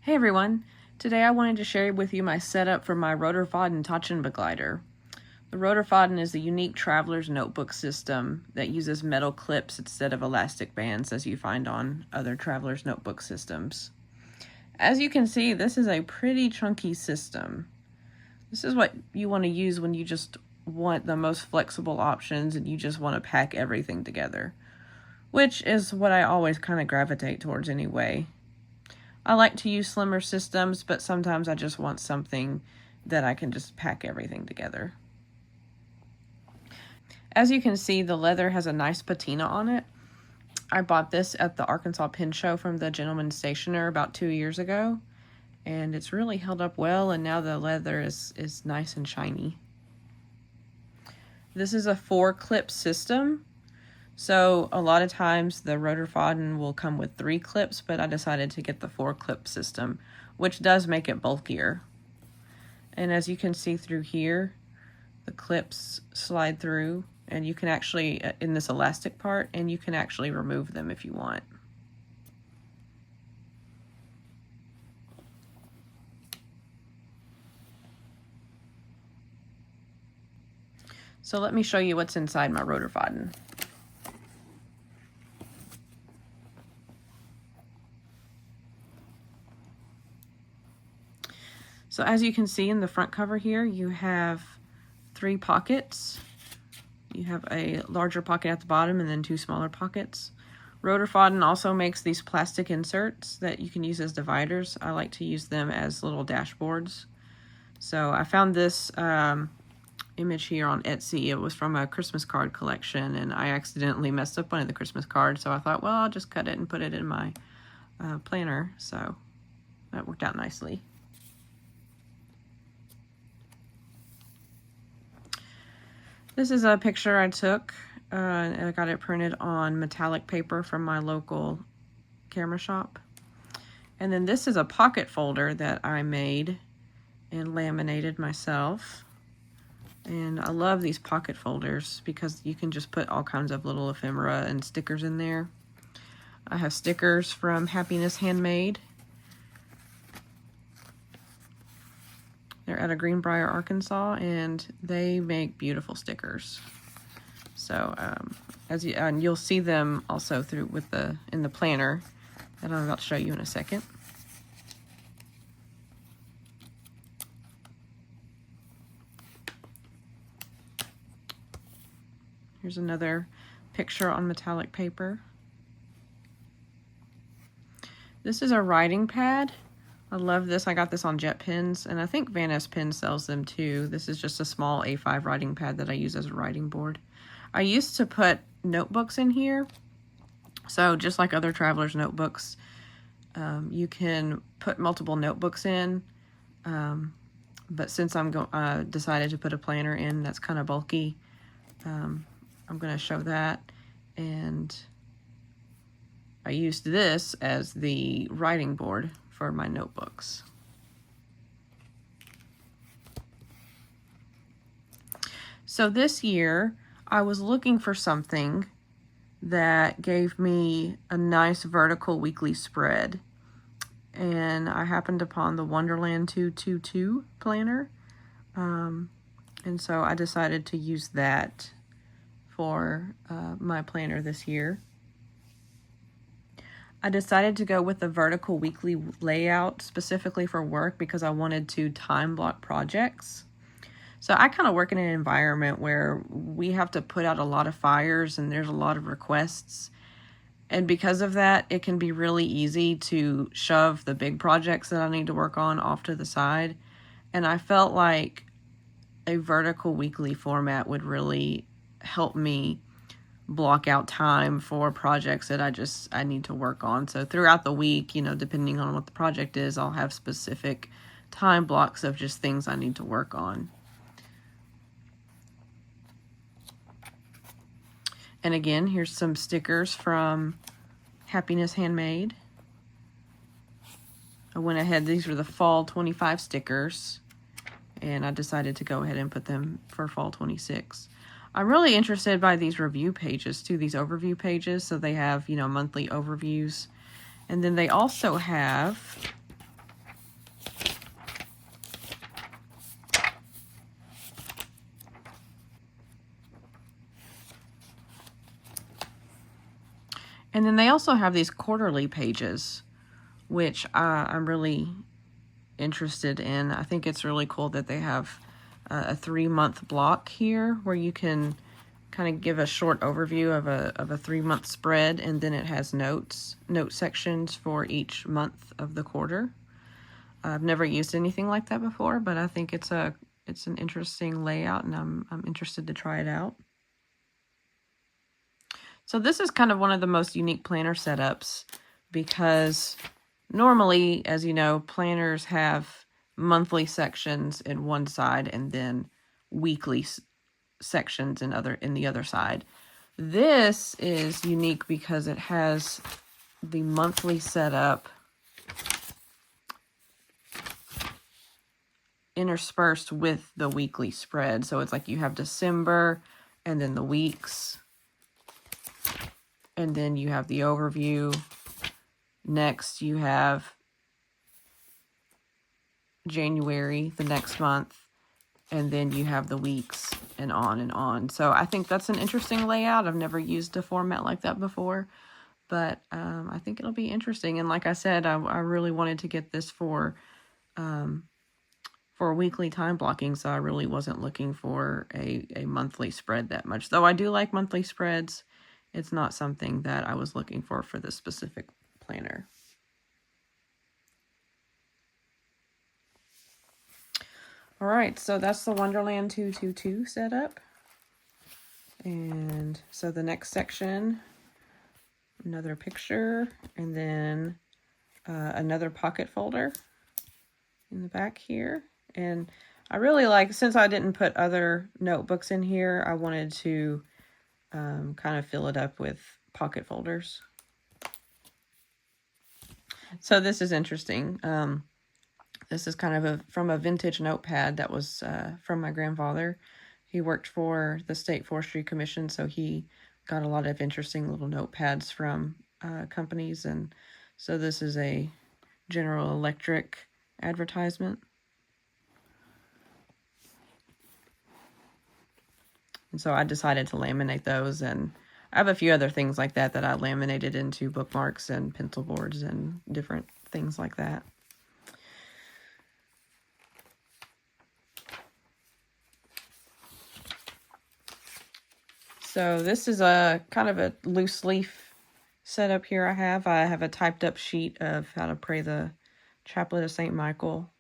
Hey everyone, today I wanted to share with you my setup for my Roterfaden Taschenbegleiter. The Roterfaden is a unique traveler's notebook system that uses metal clips instead of elastic bands as you find on other traveler's notebook systems. As you can see, this is a pretty chunky system. This is what you want to use when you just want the most flexible options and you just want to pack everything together, which is what I always kind of gravitate towards anyway. I like to use slimmer systems, but sometimes I just want something that I can just pack everything together. As you can see, the leather has a nice patina on it. I bought this at the Arkansas Pen Show from the Gentleman Stationer about 2 years ago, and it's really held up well, and now the leather is nice and shiny. This is a 4-clip system. So a lot of times the Roterfaden will come with 3 clips, but I decided to get the 4-clip system, which does make it bulkier. And as you can see through here, the clips slide through, and you can actually, in this elastic part, and you can actually remove them if you want. So let me show you what's inside my Roterfaden. So as you can see in the front cover here, you have 3 pockets. You have a larger pocket at the bottom and then 2 smaller pockets. Roterfaden also makes these plastic inserts that you can use as dividers. I like to use them as little dashboards. So I found this image here on Etsy. It was from a Christmas card collection, and I accidentally messed up one of the Christmas cards. So I thought, well, I'll just cut it and put it in my planner. So that worked out nicely. This is a picture I took. I got it printed on metallic paper from my local camera shop. And then this is a pocket folder that I made and laminated myself. And I love these pocket folders because you can just put all kinds of little ephemera and stickers in there. I have stickers from Happiness Handmade. They're out of Greenbrier, Arkansas, and they make beautiful stickers. So and you'll see them also through in the planner that I'm about to show you in a second. Here's another picture on metallic paper. This is a writing pad. I love this. I got this on Jet Pens, and I think Van Ness Pen sells them too. This is just a small A5 writing pad that I use as a writing board. I used to put notebooks in here. So just like other travelers' notebooks, you can put multiple notebooks in. But since I decided to put a planner in that's kind of bulky, I'm going to show that. And I used this as the writing board for my notebooks. So this year I was looking for something that gave me a nice vertical weekly spread, and I happened upon the Wonderland222 Planner, and so I decided to use that for my planner this year. I decided to go with the vertical weekly layout specifically for work because I wanted to time block projects. So I kind of work in an environment where we have to put out a lot of fires and there's a lot of requests. And because of that, it can be really easy to shove the big projects that I need to work on off to the side. And I felt like a vertical weekly format would really help me block out time for projects that I need to work on. So throughout the week, depending on what the project is, I'll have specific time blocks of just things I need to work on. And again, here's some stickers from Happiness Handmade. I went ahead, these were the fall 25 stickers, and I decided to go ahead and put them for fall 26. I'm really interested by these review pages too, these overview pages. So they have, monthly overviews. And then they also have And then they also have these quarterly pages, which I'm really interested in. I think it's really cool that they have a 3-month block here where you can kind of give a short overview of a 3-month spread, and then it has note sections for each month of the quarter. I've never used anything like that before, but I think it's an interesting layout, and I'm interested to try it out. So this is kind of one of the most unique planner setups, because normally, as you know, planners have monthly sections in one side and then weekly sections in the other side. This is unique because it has the monthly setup interspersed with the weekly spread. So it's like you have December and then the weeks, and then you have the overview. Next you have January, the next month, and then you have the weeks, and on and on. So I think that's an interesting layout. I've never used a format like that before, but I think it'll be interesting. And like I said, I really wanted to get this for weekly time blocking, so I really wasn't looking for a monthly spread that much. Though I do like monthly spreads, it's not something that I was looking for this specific planner. All right, so that's the Wonderland222 setup. And so the next section, another picture, and then another pocket folder in the back here. And I really like, since I didn't put other notebooks in here, I wanted to kind of fill it up with pocket folders. So this is interesting. This is kind of from a vintage notepad that was from my grandfather. He worked for the State Forestry Commission, so he got a lot of interesting little notepads from companies. And so this is a General Electric advertisement. And so I decided to laminate those, and I have a few other things like that I laminated into bookmarks and pencil boards and different things like that. So this is a kind of a loose leaf setup here I have. I have a typed up sheet of how to pray the Chaplet of St. Michael.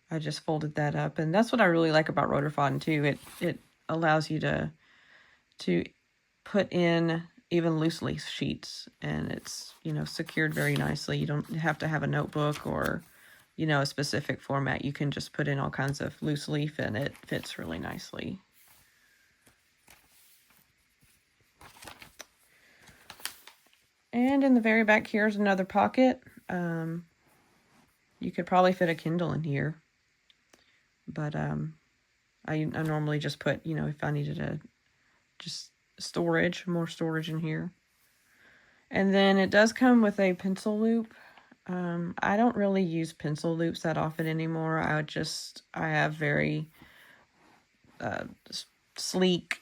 I just folded that up, and that's what I really like about Roterfaden too. It allows you to put in even loose leaf sheets, and it's, you know, secured very nicely. You don't have to have a notebook or, you know, a specific format. You can just put in all kinds of loose leaf, and it fits really nicely. And in the very back here is another pocket. You could probably fit a Kindle in here, but I normally just put, you know, if I needed just more storage in here. And then it does come with a pencil loop. I don't really use pencil loops that often anymore. I have very sleek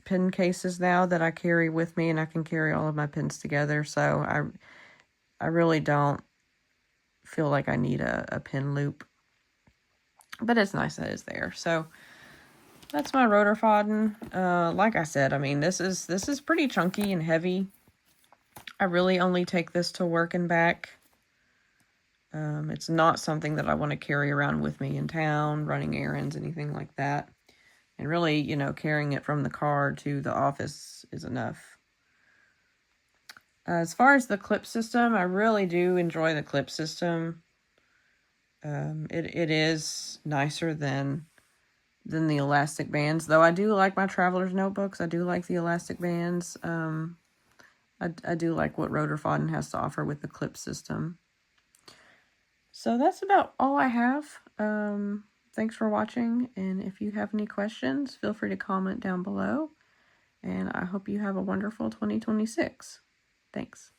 pen cases now that I carry with me, and I can carry all of my pens together. So I really don't feel like I need a pen loop, but it's nice that it's there. So that's my Roterfaden. Like I said, I mean, this is pretty chunky and heavy. I really only take this to work and back. It's not something that I want to carry around with me in town, running errands, anything like that. And really, you know, carrying it from the car to the office is enough. As far as the clip system, I really do enjoy the clip system. It is nicer than the elastic bands, though I do like my traveler's notebooks. I do like the elastic bands. I do like what Roterfaden has to offer with the clip system. So that's about all I have. Thanks for watching, and if you have any questions, feel free to comment down below. And I hope you have a wonderful 2026. Thanks.